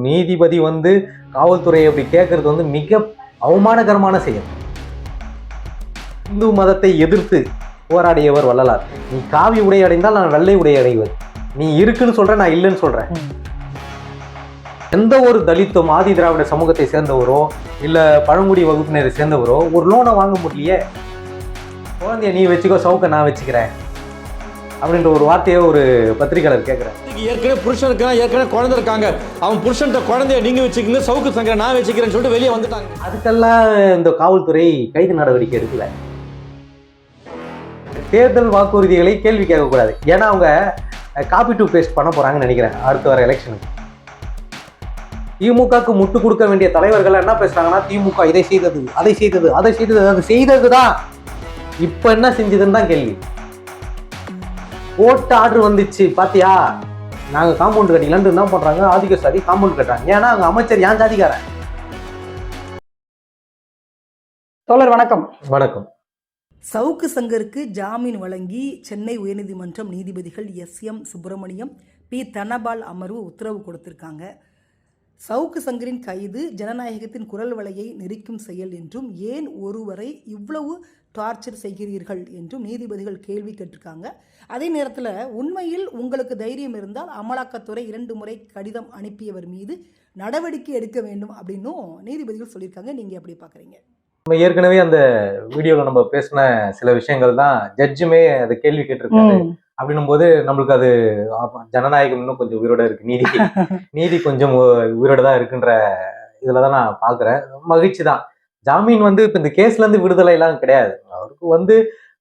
நீதிபதி வந்து காவல்துறையை அப்படி கேட்கறது வந்து மிக அவமானகரமான செயல். இந்து மதத்தை எதிர்த்து போராடியவர் வள்ளலார். நீ காவி உடை அடைந்தால் நான் வெள்ளை உடை அடைவது. நீ இருக்குன்னு சொல்ற, நான் இல்லைன்னு சொல்றேன். எந்த ஒரு தலித்தும் ஆதி திராவிட சமூகத்தை சேர்ந்தவரோ இல்ல பழங்குடி வகுப்பினரை சேர்ந்தவரோ ஒரு லோனை வாங்க முடியலையே. குழந்தைய நீ வச்சுக்கோ, சவுக்க நான் வச்சுக்கிறேன் அப்படின்ற ஒரு வார்த்தையை ஒரு பத்திரிகையாளர் கேட்கிறேன். ஏற்கனவே புருஷன் இருக்கான், ஏற்கனவே குழந்தை இருக்காங்க, அவன் புருஷன் குழந்தைய நீங்க வச்சுக்கீங்க, சவுக்கு சங்கர நான் வச்சுக்கிறேன்னு சொல்லிட்டு வெளியே வந்துட்டாங்க. அதுக்கெல்லாம் இந்த காவல்துறை கைது நடவடிக்கை எடுக்கல. தேர்தல் வாக்குறுதிகளை கேள்வி கேட்கக்கூடாது. ஏன்னா அவங்க காப்பி டு பேஸ்ட் பண்ண போறாங்கன்னு நினைக்கிறேன் அடுத்து வர எலெக்ஷனுக்கு. திமுகவுக்கு முட்டு கொடுக்க வேண்டிய தலைவர்கள் என்ன பேசுறாங்கன்னா, திமுக இதை செய்தது, அதை செய்தது, அதை செய்தது, அது செய்ததுதான். இப்ப என்ன செஞ்சதுன்னு தான் கேள்வி. கோர்ட் ஆர்டர் வந்துச்சு பாத்தியா, நாங்க காம்பவுண்ட் கட்டிக்கலான்னு என்ன பண்றாங்க, ஆதிக்க சாதி காம்பவுண்ட் கட்டுறாங்க. ஏன்னா அங்க அமைச்சர் ஏன் ஜாதிக்காரன். தோழர் வணக்கம். வணக்கம். சவுக்கு சங்கருக்கு ஜாமீன் வழங்கி சென்னை உயர்நீதிமன்றம் நீதிபதிகள் SM சுப்பிரமணியம், P தனபால் அமர்வு உத்தரவு கொடுத்திருக்காங்க. சவுக்கு சங்கரின் கைது ஜனநாயகத்தின் குரல் வலையை நெரிக்கும் செயல் என்றும், ஏன் ஒருவரை இவ்வளவு டார்ச்சர் செய்கிறீர்கள் என்றும் நீதிபதிகள் கேள்வி கேட்டிருக்காங்க. அதே நேரத்தில் உண்மையில் உங்களுக்கு தைரியம் இருந்தால் அமலாக்கத்துறை 2 முறை கடிதம் அனுப்பியவர் மீது நடவடிக்கை எடுக்க வேண்டும் அப்படின்னும் நீதிபதிகள் சொல்லியிருக்காங்க. நீங்கள் எப்படி பார்க்குறீங்க? நம்ம ஏற்கனவே அந்த வீடியோவில் நம்ம பேசின சில விஷயங்கள் தான் ஜட்ஜுமே அது கேள்வி கேட்டிருக்காரு. அப்படின்னும் போது நம்மளுக்கு அது ஜனநாயகம் இன்னும் கொஞ்சம் உயிரோட இருக்கு, நீதி கொஞ்சம் உயிரோட தான் இருக்குன்ற இதுலதான் நான் பாக்குறேன். மகிழ்ச்சி தான். ஜாமீன் வந்து இப்ப இந்த கேஸ்ல இருந்து விடுதலை எல்லாம் கிடையாது. அவருக்கு வந்து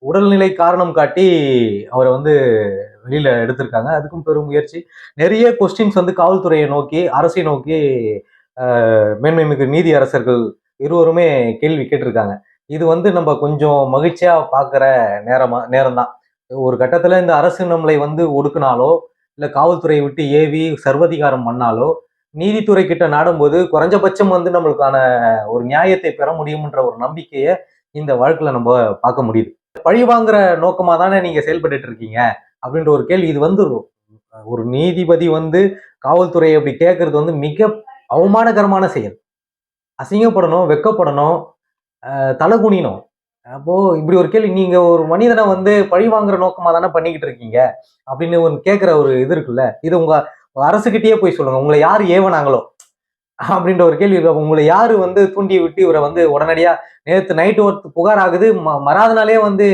உடல்நிலை காரணம் காட்டி அவரை வந்து வெளியில எடுத்திருக்காங்க. அதுக்கும் பெரும் முயற்சி. நிறைய கொஸ்டின்ஸ் வந்து காவல்துறையை நோக்கி, அரசை நோக்கி மேன்மை மிகு நீதி அரசர்கள் இருவருமே கேள்வி கேட்டிருக்காங்க. இது வந்து நம்ம கொஞ்சம் மகிழ்ச்சியா பாக்குற நேரம் தான். ஒரு கட்டத்துல இந்த அரசு நம்மளை வந்து ஒடுக்குனாலோ இல்ல காவல்துறையை விட்டு ஏவி சர்வதிகாரம் பண்ணாலோ நீதித்துறை கிட்ட நாடும்போது குறைஞ்சபட்சம் வந்து நம்மளுக்கான ஒரு நியாயத்தை பெற முடியும்ன்ற ஒரு நம்பிக்கையை இந்த வழக்குல நம்ம பார்க்க முடியுது. பழி வாங்குற நோக்கமா தானே நீங்க செயல்பட்டு இருக்கீங்க அப்படின்ற ஒரு கேள்வி. இது வந்து ஒரு நீதிபதி வந்து காவல்துறையை அப்படி கேட்கறது வந்து மிக அவமானகரமான செயல். அசிங்கப்படணும், வெக்கப்படணும், தலை குனியணும். அப்போ இப்படி ஒரு கேள்வி, நீங்க ஒரு மனிதனை வந்து பழி வாங்குற நோக்கமா தானே பண்ணிக்கிட்டு இருக்கீங்க அப்படின்னு கேட்கிற ஒரு இது இருக்குல்ல. இது உங்க அரசுகிட்டயே போய் சொல்லுங்க, உங்களை யாரு ஏவனாங்களோ அப்படின்ற ஒரு கேள்வி இருக்கு. உங்களை யாரு வந்து தூண்டி விட்டு இவரை வந்து உடனடியா நேற்று நைட்டு ஒரு புகார் ஆகுது, மறாத நாளே வந்து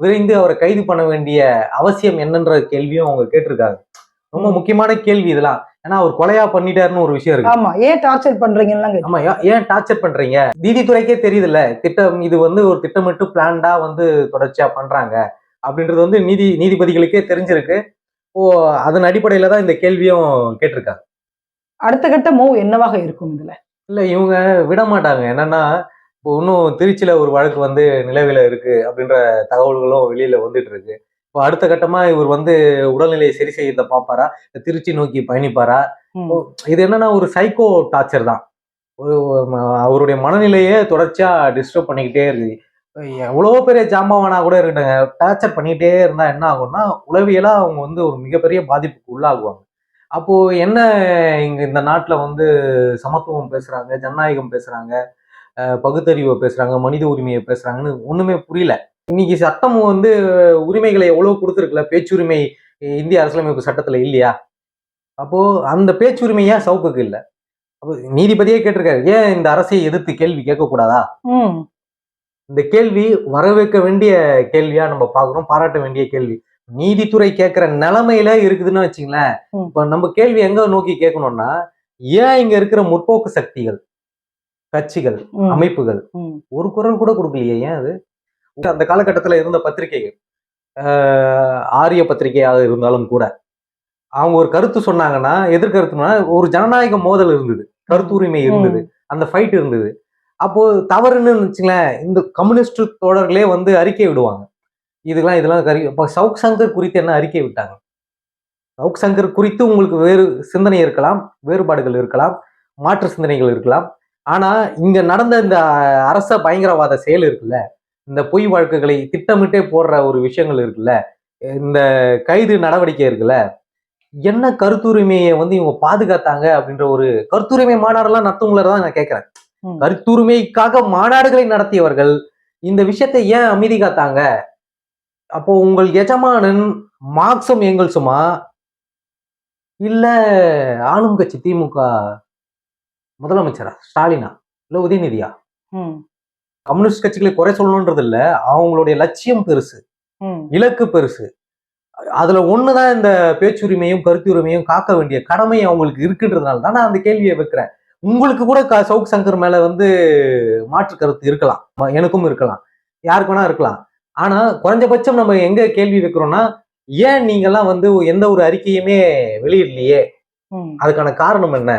விரைந்து அவரை கைது பண்ண வேண்டிய அவசியம் என்னன்ற கேள்வியும் அவங்க கேட்டிருக்காங்க. ரொம்ப முக்கியமான கேள்வி இதெல்லாம். ஏன்னா அவர் கொலையா பண்ணிட்டாருன்னு ஒரு விஷயம் இருக்கு. ஆமா, ஏன் டார்ச்சர் பண்றீங்க? ஆமா, ஏன் டார்ச்சர் பண்றீங்க? நீதித்துறைக்கே தெரியுதுல்ல திட்டம், இது வந்து ஒரு திட்டமிட்டு பிளான்டா வந்து தொடர்ச்சியா பண்றாங்க அப்படின்றது வந்து நீதிபதிகளுக்கே தெரிஞ்சிருக்கு. அதன் அடிப்படையில தான் இந்த கேள்வியும் கேட்டிருக்காங்க. அடுத்த கட்ட மூவ் என்னவாக இருக்கும் இதுல? இல்ல, இவங்க விட மாட்டாங்க. என்னன்னா, இப்போ இன்னும் திருச்சியில ஒரு வழக்கு வந்து நிலவில இருக்கு அப்படின்ற தகவல்களும் வெளியில வந்துட்டு இருக்கு. இப்போ அடுத்த கட்டமா இவர் வந்து உடல்நிலையை சரி செய்யறத பாப்பாரா, திருச்சி நோக்கி பயணிப்பாரா? இது என்னன்னா ஒரு சைக்கோ டார்ச்சர் தான். அவருடைய மனநிலையே தொடர்ச்சியா டிஸ்டர்ப் பண்ணிக்கிட்டே இருக்கு. எவ்வளவோ பெரிய ஜாம்பவானா கூட இருக்கட்டுங்க, டார்ச்சர் பண்ணிக்கிட்டே இருந்தா என்ன ஆகும்னா உளவியலா அவங்க வந்து ஒரு மிகப்பெரிய பாதிப்புக்கு உள்ளாகுவாங்க. அப்போ என்ன, இங்க இந்த நாட்டுல வந்து சமத்துவம் பேசுறாங்க, ஜனநாயகம் பேசுறாங்க, பகுத்தறிவை பேசுறாங்க, மனித உரிமையை பேசுறாங்கன்னு ஒண்ணுமே புரியல. இன்னைக்கு சட்டம் வந்து உரிமைகளை எவ்வளவு கொடுத்துருக்குல்ல, பேச்சுரிமை இந்திய அரசியலமைப்பு சட்டத்துல இல்லையா? அப்போ அந்த பேச்சுரிமையா சவுக்குக்கு இல்ல. அப்போ நீதிபதியே கேட்டிருக்காரு, ஏன் இந்த அரசை எதிர்த்து கேள்வி கேட்க கூடாதா? இந்த கேள்வி வரவேற்க வேண்டிய கேள்வியா நம்ம பாக்குறோம், பாராட்ட வேண்டிய கேள்வி. நீதித்துறை கேட்கிற நிலைமையில இருக்குதுன்னு வச்சுங்களேன். இப்ப நம்ம கேள்வி எங்க நோக்கி கேட்கணும்னா, ஏன் இங்க இருக்கிற முற்போக்கு சக்திகள், கட்சிகள், அமைப்புகள் ஒரு குரல் கூட கொடுக்கலையே? ஏன் அது? அந்த காலகட்டத்துல இருந்த பத்திரிகைகள், ஆரிய பத்திரிகையாக இருந்தாலும் கூட அவங்க ஒரு கருத்து சொன்னாங்கன்னா, எதிர்கருத்துனா ஒரு ஜனநாயக மோதல் இருந்தது, கருத்து உரிமை இருந்தது, அந்த ஃபைட் இருந்தது. அப்போ தவறுன்னு வச்சுங்களேன், இந்த கம்யூனிஸ்ட் தோழர்களே வந்து அறிக்கை விடுவாங்க. இதெல்லாம் இப்போ சவுக் சங்கர் குறித்து என்ன அறிக்கை விட்டாங்க? சவுக் சங்கர் குறித்து உங்களுக்கு வேறு சிந்தனை இருக்கலாம், வேறுபாடுகள் இருக்கலாம், மாற்று சிந்தனைகள் இருக்கலாம். ஆனா இங்க நடந்த இந்த அரச பயங்கரவாத செயல் இருக்குல்ல, இந்த பொய் வழக்குகளை திட்டமிட்டே போடுற ஒரு விஷயங்கள் இருக்குல்ல, இந்த கைது நடவடிக்கை இருக்குல்ல, என்ன கருத்துரிமையை வந்து இவங்க பாதுகாத்தாங்க அப்படின்ற ஒரு கருத்துரிமை மாநாடெல்லாம் நடத்துவங்கள தான் நான் கேட்கிறேன். ம். கருத்துரிமைக்காக மாநாடுகளை நடத்தியவர்கள் இந்த விஷயத்தை ஏன் அமைதி காத்தாங்க? அப்போ உங்கள் எஜமானன் மார்க்சும் எங்கெல்ஸுமா இல்ல ஆளும் கட்சி திமுக முதலமைச்சரா ஸ்டாலினா இல்ல உதயநிதியா? ம். கம்யூனிஸ்ட் கட்சிகளை குறை சொல்லணும்ன்றது இல்ல, அவங்களுடைய லட்சியம் பெருசு, ம். இலக்கு பெருசு. அதுல ஒண்ணுதான் இந்த பேச்சுரிமையும் கருத்துரிமையும் காக்க வேண்டிய கடமை அவங்களுக்கு இருக்குன்றதுனால தான் நான் அந்த கேள்வியை வைக்கிறேன். உங்களுக்கு கூட சவுக் சங்கர் மேல வந்து மாற்று கருத்து இருக்கலாம், எனக்கும் இருக்கலாம், யாருக்கு வேணா இருக்கலாம். ஆனா குறைஞ்சபட்சம் நம்ம எங்க கேள்வி வைக்கிறோம்னா, ஏன் நீங்கெல்லாம் வந்து எந்த ஒரு அறிக்கையுமே வெளியிடலையே? ம். அதுக்கான காரணம் என்ன?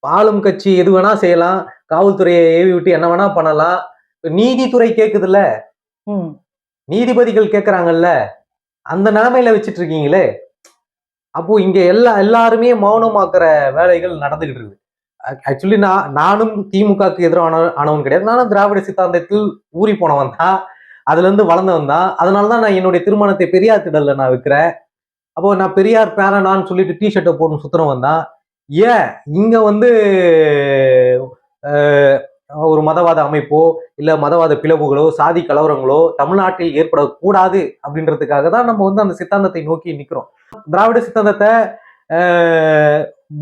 ஆளும் கட்சி எது வேணா செய்யலாம், காவல்துறையை ஏவி விட்டு என்ன வேணா பண்ணலாம், நீதித்துறை கேக்குதுல்ல, ம். நீதிபதிகள் கேக்குறாங்கல்ல, அந்த நிலைமையில வச்சிட்டு இருக்கீங்களே. அப்போ இங்க எல்லாருமே மௌனமாக்குற வேலைகள் நடந்துகிட்டு இருக்குது. ஆக்சுவலி நானும் திமுகவுக்கு ஆனவன் கிடையாது. நானும் திராவிட சித்தாந்தத்தில் ஊறி போனவன் தான், அதுல இருந்து வளர்ந்தவன் தான். அதனாலதான் நான் என்னுடைய திருமணத்தை பெரியார் திடல்ல நான் வைக்கிறேன். அப்போ நான் பெரியார் பேரனான்னு சொல்லிட்டு டிஷர்ட்டை போட்டு சுத்துறவன் தான். ஏன் இங்க வந்து ஒரு மதவாத அமைப்போ இல்ல மதவாத பிளவுகளோ சாதி கலவரங்களோ தமிழ்நாட்டில் ஏற்படக்கூடாது அப்படின்றதுக்காக தான் நம்ம வந்து அந்த சித்தாந்தத்தை நோக்கி நிக்கிறோம். திராவிட சித்தாந்தத்தை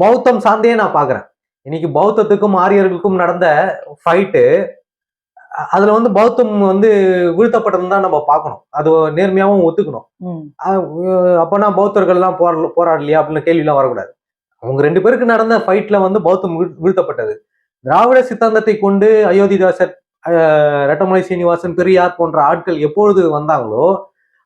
பௌத்தம் சார்ந்தே நான் பாக்குறேன். இன்னைக்கு பௌத்தத்துக்கும் ஆரியர்களுக்கும் நடந்த ஃபைட்டு, அதுல வந்து பௌத்தம் வந்து வீழ்த்தப்பட்டதுன்னு தான் நம்ம பார்க்கணும். அது நேர்மையாவும் ஒத்துக்கணும். அப்பனா பௌத்தர்கள் எல்லாம் போராடலையா அப்படின்னு கேள்வி எல்லாம் வரக்கூடாது. அவங்க 2 பேருக்கு நடந்த ஃபைட்ல வந்து பௌத்தம் வீழ்த்தப்பட்டது. திராவிட சித்தாந்தத்தை கொண்டு அயோத்திதாசர், ரெட்டமலை சீனிவாசன், பெரியார் போன்ற ஆட்கள் எப்பொழுது வந்தாங்களோ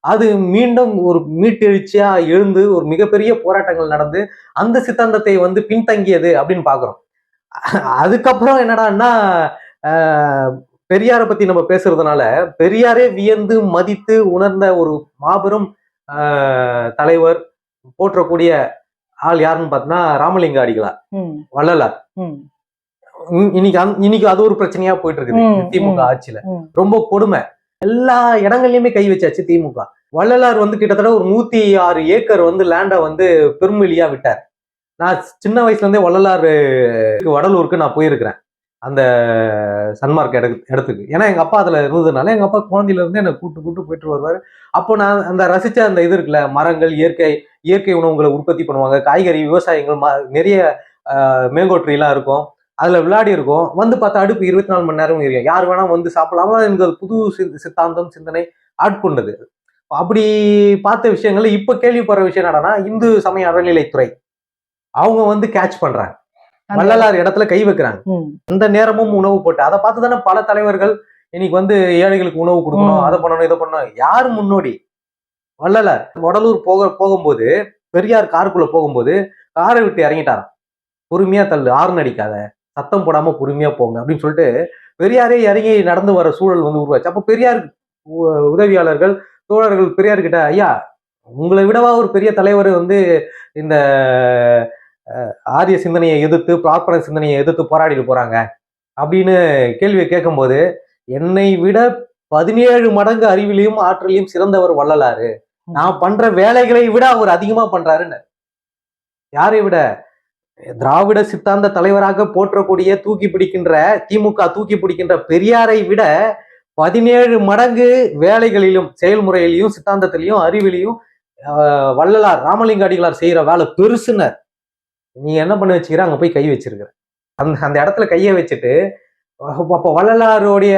அது மீண்டும் ஒரு மீட்டெழுச்சியா எழுந்து ஒரு மிகப்பெரிய போராட்டங்கள் நடந்து அந்த சித்தாந்தத்தை வந்து பின்தங்கியது அப்படின்னு பாக்குறோம். அதுக்கப்புறம் என்னடான்னா பெரியாரை பத்தி நம்ம பேசுறதுனால பெரியாரே வியந்து மதித்து உணர்ந்த ஒரு மாபெரும் தலைவர், போற்றக்கூடிய ஆள் யாருன்னு பார்த்தீங்கன்னா ராமலிங்க அடிகளார், வள்ளலார். இன்னைக்கு அது ஒரு பிரச்சனையா போயிட்டு இருக்குது திமுக ஆட்சியில. ரொம்ப கொடுமை. எல்லா இடங்கள்லயுமே கை வச்சாச்சு திமுக. வள்ளலார் வந்து கிட்டத்தட்ட ஒரு 106 ஏக்கர் வந்து லேண்ட வந்து பெருமொழியா விட்டார். நான் சின்ன வயசுல இருந்தே வள்ளலார் வடலூருக்கு நான் போயிருக்கிறேன், அந்த சன்மார்க் இடத்துக்கு. ஏன்னா எங்க அப்பா அதுல இருந்ததுனால எங்க அப்பா குழந்தையில இருந்து என்னை கூட்டு போயிட்டு வருவாரு. அப்போ நான் அந்த ரசிச்ச அந்த இது இருக்குல்ல, மரங்கள், இயற்கை உணவுகளை உற்பத்தி பண்ணுவாங்க, காய்கறி விவசாயங்கள், நிறைய மேங்கோ ட்ரீ எல்லாம் இருக்கும், அதுல விளையாடி இருக்கும். வந்து பார்த்தா அடுப்பு 24 மணி நேரம் இருக்கும், யார் வேணா வந்து சாப்பிடலாம். எனக்கு அது புது சித்தாந்தம் சிந்தனை ஆட்கொண்டது. அப்படி பார்த்த விஷயங்கள்ல இப்ப கேள்விப்படுற விஷயம் என்னன்னா, இந்து சமய அறநிலைத்துறை அவங்க வந்து கேட்ச் பண்றாங்க, வள்ளலார் இடத்துல கை வைக்கிறாங்க. அந்த நேரமும் உணவு போட்டு அதை பார்த்துதானே பல தலைவர்கள் இன்னைக்கு வந்து ஏழைகளுக்கு உணவு கொடுக்கணும், அதை பண்ணணும், இதை பண்ணணும். யாரு முன்னோடி? வள்ளலார். வடலூர் போகும்போது பெரியார் காருக்குள்ள போகும்போது காரை விட்டு இறங்கிட்டாராம். பொறுமையா தள்ளு, ஆர்ன் அடிக்காத, சத்தம் போடாம பொறுமையா போங்க அப்படின்னு சொல்லிட்டு பெரியாரே இறங்கி நடந்து வர சூழல் வந்து உருவாச்சு. அப்ப பெரியார் உதவியாளர்கள், தோழர்கள் பெரியார் கிட்ட, ஐயா உங்களை விடவா ஒரு பெரிய தலைவர் வந்து இந்த ஆரிய சிந்தனையை எதிர்த்து, பிரார்ப்பண சிந்தனையை எதிர்த்து போராடிட்டு போறாங்க அப்படின்னு கேள்வியை கேட்கும்போது, என்னை விட 17 மடங்கு அறிவிலையும் ஆற்றலையும் சிறந்தவர் வள்ளலாரு, நான் பண்ற வேலைகளை விட அவர் அதிகமா பண்றாருன்னு. யாரை விட? திராவிட சித்தாந்த தலைவராக போற்றக்கூடிய திமுக தூக்கி பிடிக்கின்ற பெரியாரை விட 17 மடங்கு வேலைகளிலும் செயல்முறையிலையும் சித்தாந்தத்திலையும் அறிவிலையும் வள்ளலார், ராமலிங்க அடிகளார் செய்யற வேலை பெருசுன்னு நீ என்ன பண்ணி வச்சுக்கிற, அங்க போய் கை வச்சிருக்கிற. அந்த இடத்துல கையை வச்சுட்டு அப்ப வள்ளலாருடைய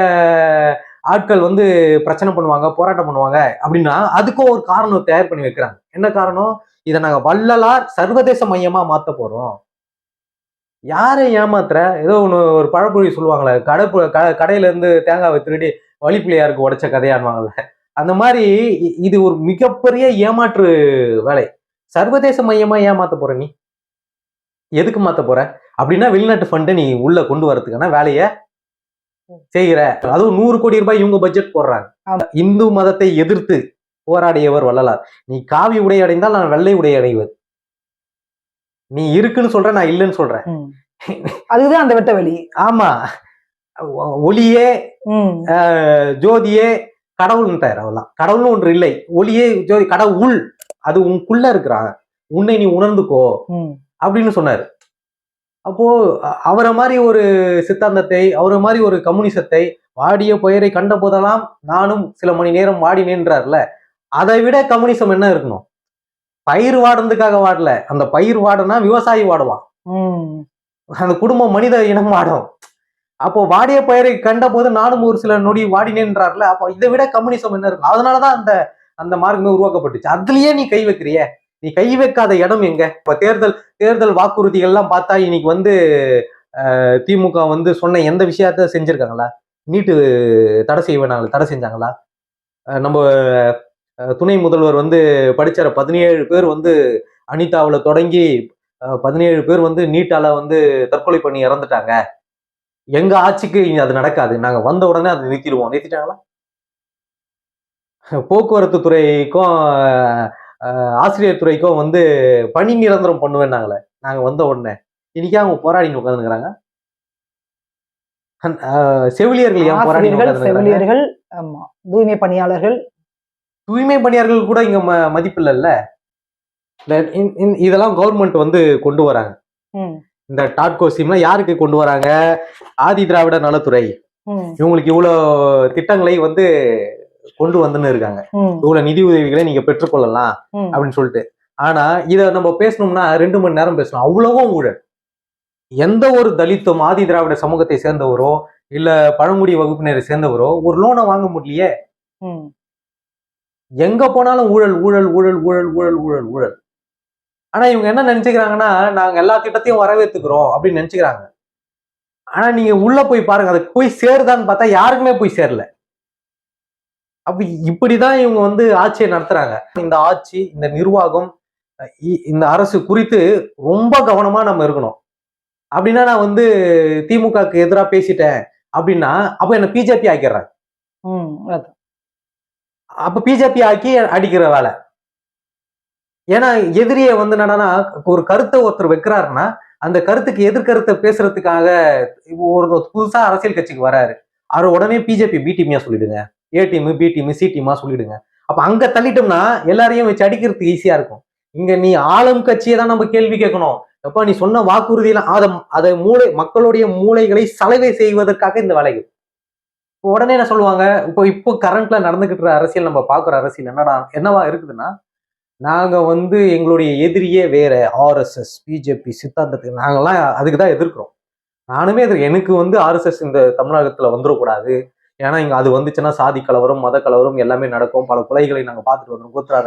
ஆட்கள் வந்து பிரச்சனை பண்ணுவாங்க, போராட்டம் பண்ணுவாங்க அப்படின்னா அதுக்கும் ஒரு காரணம் தயார் பண்ணி வைக்கிறாங்க. என்ன காரணம்? இதை நாங்க வள்ளலார் சர்வதேச மையமா மாத்த போறோம். யாரை ஏமாத்துற? ஏதோ ஒண்ணு ஒரு பழமொழி சொல்லுவாங்களே, கடையில இருந்து தேங்காவை திருடி வழிப்பிள்ளையாருக்கு உடைச்ச கதையானுவாங்கல்ல, அந்த மாதிரி இது ஒரு மிகப்பெரிய ஏமாற்று வேலை. சர்வதேச மையமா ஏமாத்த போற நீ? எதுக்கு மாத்த போற? அப்படின்னா வெளிநாட்டு ஃபண்டை நீ உள்ள கொண்டு வரதுக்கான வேலைய செய்கிற. அதுவும் 100 கோடி ரூபாய் இவங்க பட்ஜெட் போடுறாங்க. இந்து மதத்தை எதிர்த்து போராடியவர் வள்ளலார். நீ காவி உடை அடைந்தால் நான் வெள்ளை உடை அடைவது. நீ இருக்குன்னு சொல்ற, நான் இல்லைன்னு சொல்றேன். அதுதான் அந்த வெட்ட வெளி. ஆமா, ஒளியே ஜோதியே கடவுள்ன்றார். அவெல்லாம் கடவுள்னு ஒன்று இல்லை. ஒளியே ஜோதி கடவுள், அது உனக்குள்ள இருக்கிறாங்க. உன்னை நீ உணர்ந்துக்கோ அப்படின்னு சொன்னாரு. அப்போ அவரை மாதிரி ஒரு சித்தாந்தத்தை, அவரை மாதிரி ஒரு கம்யூனிசத்தை, வாடிய பயிரை கண்ட போதெல்லாம் நானும் சில மணி நேரம் வாடினேன்றார்ல, அதை விட கம்யூனிசம் என்ன இருக்கணும்? பயிர் வாடுறதுக்காக வாடல, அந்த பயிர் வாடனா விவசாயி வாடுவான், அந்த குடும்பம் மனித இனம் வாடும். அப்போ வாடிய பயிரை கண்ட போது நானும் ஒரு சில நொடி வாடினேன்றார்ல, அப்போ இதை விட கம்யூனிசம் என்ன இருக்கும்? அதனாலதான் அந்த அந்த மார்க்கமே உருவாக்கப்பட்டுச்சு. அதுலயே நீ கை வைக்கிறிய, நீ கை வைக்காத இடம் எங்க? இப்ப தேர்தல் வாக்குறுதிகள் எல்லாம் பார்த்தா இன்னைக்கு வந்து திமுக வந்து சொன்ன எந்த விஷயத்த செஞ்சிருக்காங்களா? நீட்டு தடை செய்வேனாங்க, தடை செஞ்சாங்களா? நம்ம துணை முதல்வர் வந்து படிச்சார 17 பேர் வந்து அனிதாவுல தொடங்கி 17 பேர் வந்து நீட்டால வந்து தற்கொலை பண்ணி இறந்துட்டாங்க. எங்க ஆட்சிக்கு அது நடக்காது, நாங்க வந்த உடனே அதை நிறுத்திடுவோம். நிறுத்திட்டாங்களா? போக்குவரத்து துறைக்கும் ஆசிரியர் துறைக்கும் வந்து பணி நிரந்தரம் பண்ணுவேன்னாங்களே நாங்க வந்த உடனே. இன்னைக்கு அவங்க போராடின்னு உட்காந்துக்கிறாங்க. செவிலியர்கள் ஏன் போராடி செவிலியர்கள், ஆமா, தூய்மை பணியாளர்கள், தூய்மை பணியாளர்கள் கூட இங்க மதிப்பு இல்லைல்ல. இதெல்லாம் கவர்மெண்ட் வந்து கொண்டு வராங்க. இந்த டாட்கோ ஸ்கீம்லாம் யாருக்கு கொண்டு வராங்க? ஆதி திராவிட நலத்துறை. இவங்களுக்கு இவ்வளவு திட்டங்களை வந்து கொண்டு வந்துன்னு இருக்காங்க, இவ்வளவு நிதி உதவிகளை நீங்க பெற்றுக்கொள்ளலாம் அப்படின்னு சொல்லிட்டு. ஆனா இத நம்ம பேசணும்னா 2 மணி நேரம் பேசணும், அவ்வளவும் ஊழல். எந்த ஒரு தலித்தும் ஆதி திராவிட சமூகத்தை சேர்ந்தவரோ இல்ல பழங்குடி வகுப்பினரை சேர்ந்தவரோ ஒரு லோனை வாங்க முடியலையே. எங்க போனாலும் ஊழல் ஊழல் ஊழல் ஊழல் ஊழல் ஊழல் ஊழல். ஆனா இவங்க என்ன நினைச்சுக்கிறாங்கன்னா, நாங்க எல்லா திட்டத்தையும் வரவேற்றுக்கிறோம் அப்படின்னு நினைச்சுக்கிறாங்க. ஆனா நீங்க உள்ள போய் பாருங்க, அது போய் சேருதான்னு பார்த்தா யாருக்குமே போய் சேரல. அப்ப இப்படிதான் இவங்க வந்து ஆட்சியை நடத்துறாங்க. இந்த ஆட்சி, இந்த நிர்வாகம், இந்த அரசு குறித்து ரொம்ப கவனமா நம்ம இருக்கணும். அப்படின்னா நான் வந்து திமுகக்கு எதிராக பேசிட்டேன் அப்படின்னா அப்ப என்ன பிஜேபி ஆக்கிடுறாங்க. அப்ப பிஜேபி ஆக்கி அடிக்கிற வேலை. ஏன்னா எதிரியை வந்து என்னன்னா, ஒரு கருத்தை ஒருத்தர் வைக்கிறாருன்னா அந்த கருத்துக்கு எதிர்கருத்தை பேசுறதுக்காக ஒரு புதுசா அரசியல் கட்சிக்கு வராரு, அவர் உடனே பிஜேபி பி டீமியா சொல்லிடுங்க, A team B team C டீமா சொல்லிடுங்க. அப்ப அங்க தள்ளிட்டோம்னா எல்லாரையும் வச்சு அடிக்கிறதுக்கு ஈஸியா இருக்கும். இங்க நீ ஆளும் கட்சியை தான் நம்ம கேள்வி கேட்கணும். எப்ப நீ சொன்ன வாக்குறுதியெல்லாம் அதை மக்களுடைய மூளைகளை சலவை செய்வதற்காக இந்த வேலைகள். உடனே என்ன சொல்லுவாங்க, இப்போ கரண்ட்ல நடந்துகிட்டு அரசியல், நம்ம பாக்குற அரசியல் என்னவா இருக்குதுன்னா, நாங்க வந்து எங்களுடைய எதிரியே வேற, ஆர்எஸ்எஸ் பிஜேபி சித்தாந்தத்துக்கு நாங்கெல்லாம் அதுக்குதான் எதிர்க்கிறோம். நானுமே எனக்கு வந்து ஆர்எஸ்எஸ் இந்த தமிழகத்துல வந்துடக்கூடாது, ஏன்னா இங்க அது வந்துச்சுன்னா சாதி கலவரம், மத கலவரம் எல்லாமே நடக்கும். பல கொலைகளை நாங்க பார்த்துட்டு வந்தோம். கோத்ரா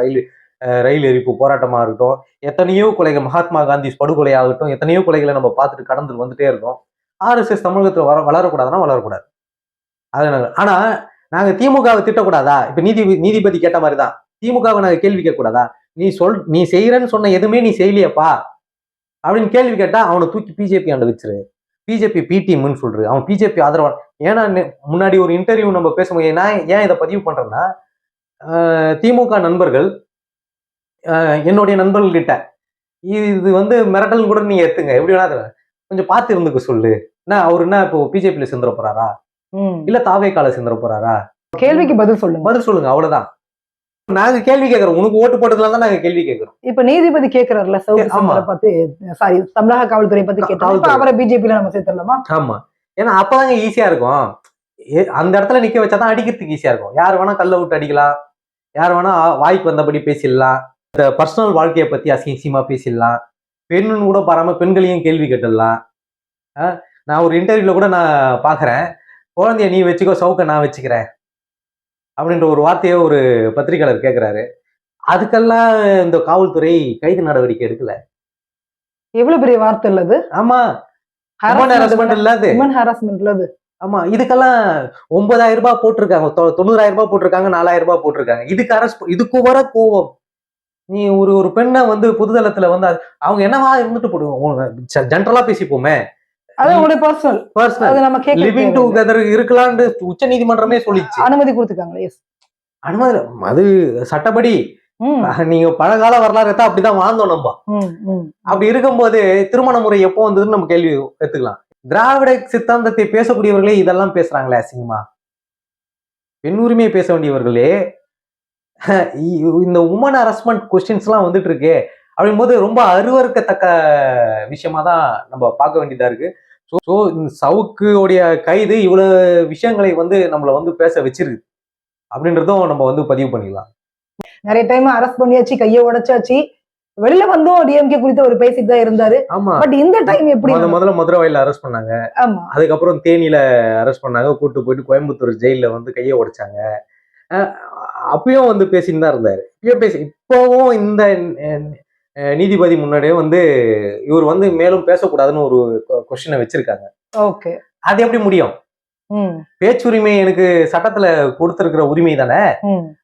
ரயில் எரிப்பு போராட்டமா இருக்கட்டும், எத்தனையோ கொலைகள், மகாத்மா காந்தி படுகொலை ஆகட்டும், எத்தனையோ கொலைகளை நம்ம பார்த்துட்டு கடந்து வந்துட்டே இருக்கோம். ஆர்எஸ்எஸ் தமிழகத்துல வளரக்கூடாதுன்னா வளரக்கூடாது. அது ஆனா நாங்க திமுகவை திட்டக்கூடாதா? இப்ப நீதிபதி கேட்ட மாதிரிதான் திமுகவை நாங்க கேள்வி கேட்கக்கூடாதா? நீ செய்யறன்னு சொன்ன எதுவுமே நீ செய்யலையப்பா அப்படின்னு கேள்வி கேட்டா அவனை தூக்கி பிஜேபி ஆண்டு வச்சிரு, பிஜேபி பி டீம்னு சொல்றது, அவன் பிஜேபி ஆதரவான். ஏன்னா முன்னாடி ஒரு இன்டர்வியூ நம்ம பேசும்போது நான் ஏன் இதை பதிவு பண்றேன்னா, திமுக நண்பர்கள் என்னுடைய நண்பர்கள் கிட்ட இது வந்து மிரட்டல் கூட நீங்க எடுத்துங்க, எப்படி வேணா கொஞ்சம் பார்த்து இருந்துக்க சொல்லு. என்ன அவரு என்ன இப்போ பிஜேபியில சேர்ந்துட போறாரா இல்ல தாவேக்கால சேர்ந்துட போறாரா? கேள்விக்கு பதில் சொல்லுங்க, அவ்வளவுதான். நாங்க கேள்வி கேட்கிறோம், உனக்கு ஓட்டு போட்டதுல தான் நாங்க கேள்வி கேட்கிறோம். இப்ப நீதிபதி கேட்கிறாருல தமிழக காவல்துறை பத்தி கேட்டா அவரை பிஜேபியில நம்ம சேர்த்துடலாமா? ஆமா, ஏன்னா அப்பதாங்க ஈஸியா இருக்கும். அந்த இடத்துல நிக்க வச்சாதான் அடிக்கிறதுக்கு ஈஸியா இருக்கும். யார் வேணா கல்ல விட்டு அடிக்கலாம், யார் வேணா வாய்க்கு வந்தபடி பேசிடலாம், இந்த பர்சனல் வாழ்க்கையை பத்தி அசிங்கமா பேசிடலாம், பெண்ணுன்னு கூட பாராம பெண்களையும் கேள்வி கேட்டுடலாம். நான் ஒரு இன்டர்வியூல கூட நான் பாக்குறேன், குழந்தைய நீ வச்சுக்கோ, சவுக்க நான் வச்சுக்கிறேன் அப்படின்ற ஒரு வார்த்தையை ஒரு பத்திரிகையாளர் கேட்கிறாரு. அதுக்கெல்லாம் இந்த காவல்துறை கைது நடவடிக்கை எடுக்கல. எவ்வளவு பெரிய வார்த்தை இல்லது? ஆமா, இல்லாது. ஆமா, இதுக்கெல்லாம் 9,000 ரூபாய் போட்டிருக்காங்க, 90,000 ரூபாய் போட்டிருக்காங்க, 4,000 ரூபாய் போட்டிருக்காங்க. இதுக்கு வர கோவம். நீ ஒரு பெண்ணை வந்து பொதுதளத்துல வந்து அவங்க என்னவா இருந்துட்டு போடுவோம், ஜென்ரலா பேசிப்போமே, லிவிங் டுகெதர் இருக்கலாம்னு உச்ச நீதிமன்றமே சொல்லிச்சு, அனுமதி கொடுத்துருக்காங்க. அனுமதி அது சட்டப்படி. நீங்க பழங்கால வரலாறு எடுத்தா அப்படிதான் வாழ்ந்தோம் நம்ம. அப்படி இருக்கும்போது திருமண முறை எப்போ வந்ததுன்னு நம்ம கேள்வி எடுத்துக்கலாம். திராவிட சித்தாந்தத்தை பேசக்கூடியவர்களே இதெல்லாம் பேசுறாங்களே அசிங்கமா. பெண் உரிமையை பேச வேண்டியவர்களே இந்த உமன் ஹராஸ்மெண்ட் கொஸ்டின்ஸ் எல்லாம் வந்துட்டு இருக்கு. அப்படிங்கும்போது ரொம்ப அருவருக்கத்தக்க விஷயமா தான் நம்ம பார்க்க வேண்டியதா இருக்கு. ஸோ இந்த சவுக்குடைய கைது இவ்வளவு விஷயங்களை வந்து நம்மளை வந்து பேச வச்சிருக்கு அப்படின்றதும் நம்ம வந்து பதிவு பண்ணிக்கலாம். நிறைய டைம் அரெஸ்ட் பண்ணியாச்சு, கையை உடைச்சாச்சு, வெளியில வந்தும் டிஎம்கே குறித்து அவர் பேசிட்டு தான் இருந்தாரு. ஆமா, பட் இந்த டைம் எப்படி முதல்ல மதுரவாயில அரெஸ்ட் பண்ணாங்க, ஆமா அதுக்கப்புறம் தேனியில அரெஸ்ட் பண்ணாங்க, கூட்டு போயிட்டு கோயம்புத்தூர் ஜெயில வந்து கையை உடைச்சாங்க. அஹ் அப்பயும் வந்து பேசின்னு தான் இருந்தாரு. இப்பவும் இந்த நீதிபதி முன்னாடியே வந்து இவர் வந்து மேலும் பேசக்கூடாதுன்னு ஒரு கொஸ்டினை வச்சிருக்காங்க. ஓகே, அது எப்படி முடியும்? பேச்சுரிமை எனக்கு சட்டத்துல கொடுத்திருக்கிற உரிமை தானே,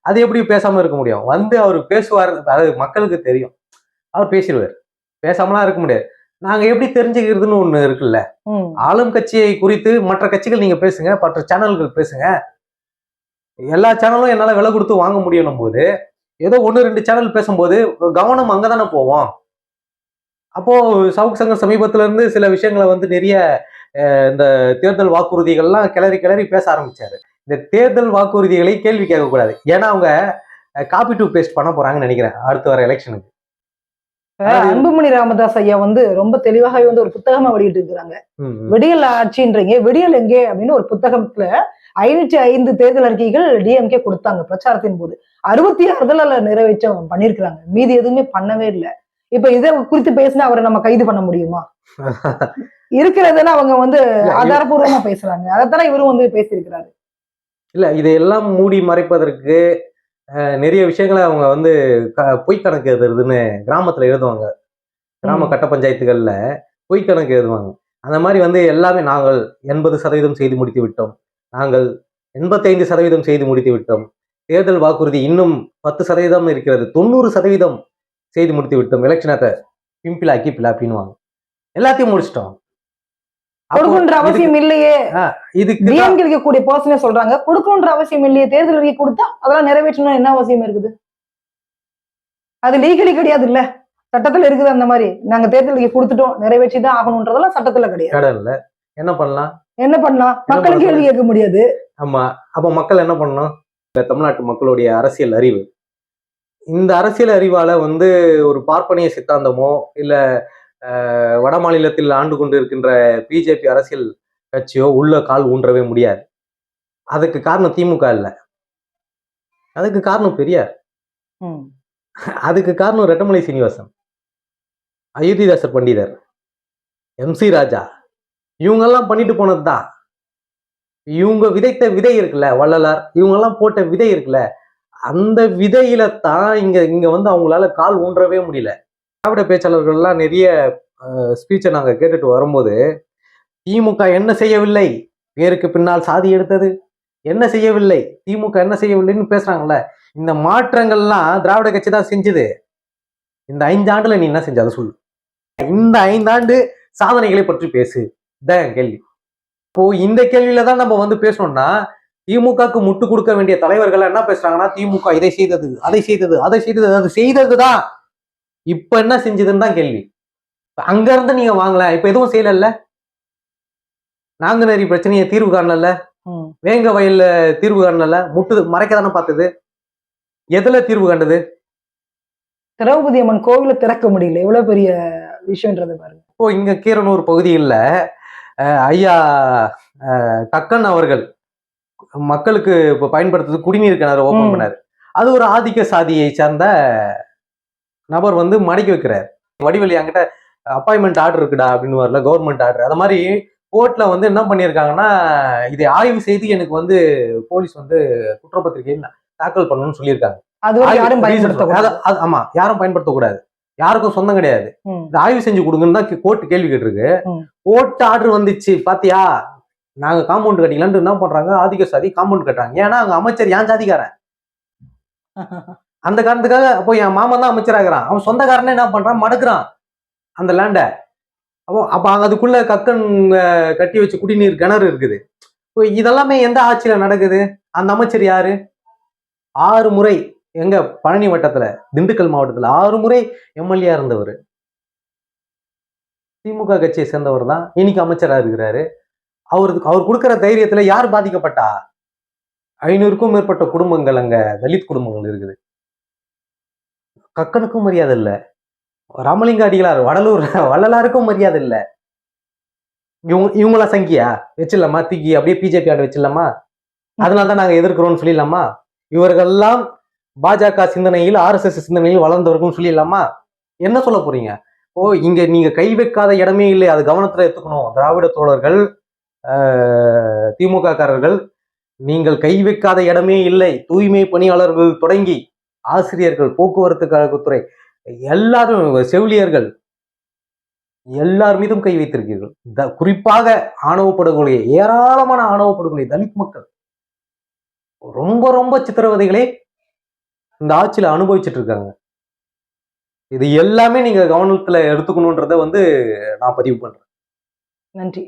அது எப்படி பேசாம இருக்க முடியும்? வந்து அவர் பேசுவார், அதாவது மக்களுக்கு தெரியும், அவர் பேசிடுவார், பேசாமலாம் இருக்க முடியாது. நாங்க எப்படி தெரிஞ்சுக்கிறதுன்னு ஒண்ணு இருக்குல்ல. ஆளும் கட்சியை குறித்து மற்ற கட்சிகள் நீங்க பேசுங்க, மற்ற சேனல்கள் பேசுங்க. எல்லா சேனலும் என்னால விலை கொடுத்து வாங்க முடியும் போது ஏதோ 1-2 சேனல் பேசும்போது கவனம் அங்கதானே போவோம். அப்போ சவுக்கு சங்கம் சமீபத்துல இருந்து சில விஷயங்களை வந்து நிறைய இந்த தேர்தல் வாக்குறுதிகள்லாம் கிளறி கிளறி பேச ஆரம்பிச்சாரு. இந்த தேர்தல் வாக்குறுதிகளை கேள்வி கேட்கக்கூடாது, ஏன்னா அவங்க காப்பி டு பேஸ்ட் பண்ண போறாங்கன்னு நினைக்கிறேன் அடுத்து வர எலெக்ஷனுக்கு. அன்புமணி ராமதாஸ் ஐயா வந்து ரொம்ப தெளிவாகவே வந்து ஒரு புத்தகமா வெளியிட்டு இருக்கிறாங்க. விடியல் ஆட்சின்றீங்க, விடியல் எங்கே அப்படின்னு ஒரு புத்தகத்துல 505 தேர்தல் அறிக்கைகள் டிஎம்கே கொடுத்தாங்க பிரச்சாரத்தின் போது. 66 நிறைவேற்றம் பண்ணிருக்கிறாங்க, மீதி எதுவுமே பண்ணவே இல்லை. இப்ப இதை குறித்து பேசினா அவரை நம்ம கைது பண்ண முடியுமா? இருக்கிறதுன்னு அவங்க வந்து ஆதாரபூர்வமா பேசுறாங்க, அதைத்தானே இவரும் வந்து பேசியிருக்கிறாரு. இல்ல, இதையெல்லாம் மூடி மறைப்பதற்கு நிறைய விஷயங்களை அவங்க வந்து பொய் கணக்கு எழுதுறதுன்னு கிராமத்துல எழுதுவாங்க. கிராம கட்ட பஞ்சாயத்துகள்ல பொய் கணக்கு எழுதுவாங்க. அந்த மாதிரி வந்து எல்லாமே நாங்கள் 80% செய்து முடித்து விட்டோம், நாங்கள் 85% செய்து முடித்து விட்டோம், தேர்தல் வாக்குறுதி இன்னும் 10% இருக்கிறது, 90% செய்து முடித்து விட்டோம், எலெக்ஷனை பிம்பிளாக்கி பிளாப்பின்னுவாங்க, எல்லாத்தையும் முடிச்சிட்டோம். கொடுக்கணுன்ற அவசியம் இல்லையே, இதுக்கு டிஎம்கே இருக்கக்கூடிய பர்சனே சொல்றாங்க கொடுக்கணுன்ற அவசியம் இல்லையே, தேர்தல் அறிக்கை கொடுத்தா அதெல்லாம் நிறைவேற்றணும் என்ன அவசியம் இருக்குது? அது லீகலி கிடையாது இல்ல, சட்டத்துல இருக்குது அந்த மாதிரி. நாங்க தேர்தல் அறிக்கை கொடுத்துட்டோம், நிறைவேற்றிதான் ஆகணும்ன்றதெல்லாம் சட்டத்துல கிடையாது. என்ன பண்ணலாம்? மக்கள் கேள்வி கேட்க முடியாது. ஆமா, அப்ப மக்கள் என்ன பண்ணணும்? தமிழ்நாட்டு மக்களுடைய அரசியல் அறிவு, இந்த அரசியல் அறிவால வந்து ஒரு பார்ப்பனிய சித்தாந்தமோ இல்ல வட மாநிலத்தில் ஆண்டு கொண்டு இருக்கின்ற பிஜேபி அரசியல் கட்சியோ உள்ள கால் ஊன்றவே முடியாது. அதுக்கு காரணம் திமுக இல்ல, அதுக்கு காரணம் பெரியார், அதுக்கு காரணம் ரெட்டமலை சீனிவாசன், அயோத்திதாசர் பண்டிதர், MC ராஜா, இவங்கெல்லாம் பண்ணிட்டு போனதுதான். இவங்க விதைத்த விதை இருக்குல்ல, வள்ளலார், இவங்கெல்லாம் போட்ட விதை இருக்குல்ல, அந்த விதையில தான் இங்க வந்து அவங்களால கால் ஊன்றவே முடியல. திராவிட பேச்சாளர்கள்லாம் நிறைய ஸ்பீச்சை நாங்க கேட்டுட்டு வரும்போது திமுக என்ன செய்யவில்லை, பேருக்கு பின்னால் சாதி எடுத்தது என்ன செய்யவில்லை, திமுக என்ன செய்யவில்லைன்னு பேசுறாங்கல்ல. இந்த மாற்றங்கள்லாம் திராவிட கட்சி தான் செஞ்சது. இந்த 5 ஆண்டுல நீ என்ன செஞ்ச அதை சொல்லு. இந்த 5 ஆண்டு சாதனைகளை பற்றி பேசு, இதான் கேள்வி. இப்போ இந்த கேள்வியில தான் நம்ம வந்து பேசணும்னா, திமுகக்கு முட்டு கொடுக்க வேண்டிய தலைவர்கள் என்ன பேசுறாங்கன்னா, திமுக இதை செய்தது, அதை செய்தது, அதை செய்தது, அது செய்ததுதான், இப்ப என்ன செஞ்சதுன்னு தான் கேள்வி. அங்க இருந்து நீங்க வாங்கல, இப்ப எதுவும் செய்யல, நாங்குநேரி பிரச்சனையை தீர்வு காணல, வேங்க வயல்ல தீர்வு காணல, முட்டு மறைக்கதானே பார்த்தது, எதுல தீர்வு கண்டது? திரௌபதி அம்மன் கோவில திறக்க முடியல, எவ்வளவு பெரிய விஷயம்ன்றது பாருங்க. இப்போ இங்க கீரனூர் பகுதியில் ஐயா கக்கன் அவர்கள் மக்களுக்கு இப்போ பயன்படுத்துறது குடிநீர் கிணறு ஓபன் பண்ணாரு. அது ஒரு ஆதிக்க சாதியை சார்ந்த நபர் வந்து மடக்கி வைக்கிறார். வடிவேலு என்கிட்ட அப்பாயின்மெண்ட் ஆர்டர் இருக்குடா அப்படின்னு வரல, கவர்மெண்ட் ஆர்டர். அது மாதிரி கோர்ட்ல வந்து என்ன பண்ணியிருக்காங்கன்னா, இதை ஆய்வு செய்து எனக்கு வந்து போலீஸ் வந்து குற்றப்பத்திரிகை தாக்கல் பண்ணணும்னு சொல்லியிருக்காங்க. ஆமா, யாரும் பயன்படுத்தக்கூடாது, யாருக்கும் சொந்தம் கிடையாது, இந்த ஆய்வு செஞ்சு கொடுங்கன்னு தான் கோர்ட் கேள்வி கேட்டிருக்கு. கோர்ட் ஆர்டர் வந்துச்சு, பாத்தியா நாங்க காம்பவுண்ட் கட்டிக்கலான்னு என்ன பண்றாங்க, ஆதிக்க சாதி காம்பவுண்ட் கட்டுறாங்க. ஏன்னா அங்க அமைச்சர் ஏன் ஜாதிக்காரன், அந்த காரணத்துக்காக. அப்போ என் மாமன் தான் அமைச்சராகிறான், அவன் சொந்தக்காரனே என்ன பண்றான், மடக்குறான் அந்த லேண்ட. அப்ப அதுக்குள்ள கக்கன் கட்டி வச்சு குடிநீர் கிணறு இருக்குது. இதெல்லாமே எந்த ஆட்சியில நடக்குது? அந்த அமைச்சர் யாரு? 6 முறை எங்க பழனி வட்டத்துல, திண்டுக்கல் மாவட்டத்துல 6 முறை எம்எல்ஏ இருந்தவர், திமுக கட்சியை சேர்ந்தவர் தான், இன்னைக்கு அமைச்சரா இருக்கிறாரு. அவர் கொடுக்கிற தைரியத்துல யார் பாதிக்கப்பட்டா? 500க்கும் மேற்பட்ட குடும்பங்கள், அங்க தலித் குடும்பங்கள் இருக்குது. கக்கனுக்கும் மரியாதை இல்ல, ராமலிங்க அடிகளார், வடலூர் வள்ளலாருக்கும் மரியாதை இல்ல. இவங்களா சங்கியா வச்சிடலாமா, தூக்கி அப்படியே பிஜேபி ஆண்டு வச்சிடலாமா? அதனாலதான் நாங்க எதிர்க்கிறோம்னு சொல்லிடலாமா? இவர்கள்லாம் பாஜக சிந்தனையில், RSS சிந்தனையில் வளர்ந்தவர்கள் சொல்லிடலாமா? என்ன சொல்ல போறீங்க? இங்க நீங்க கை வைக்காத இடமே இல்லை, அது கவனத்துல எடுத்துக்கணும். திராவிட தோழர்கள், திமுக காரர்கள், நீங்கள் கை வைக்காத இடமே இல்லை. தூய்மை பணியாளர்கள் தொடங்கி ஆசிரியர்கள், போக்குவரத்து கழகத்துறை, எல்லாரும், செவிலியர்கள், எல்லார் மீதும் கை வைத்திருக்கிறீர்கள். குறிப்பாக ஆணவ படுகொலை, ஏராளமான ஆணவ படுகொலை, தலித் மக்கள் ரொம்ப ரொம்ப சித்திரவதைகளை இந்த ஆட்சியில அனுபவிச்சுட்டு இருக்காங்க. இது எல்லாமே நீங்க கவனத்துல எடுத்துக்கணும்ன்றத நான் பதிவு பண்றேன். நன்றி.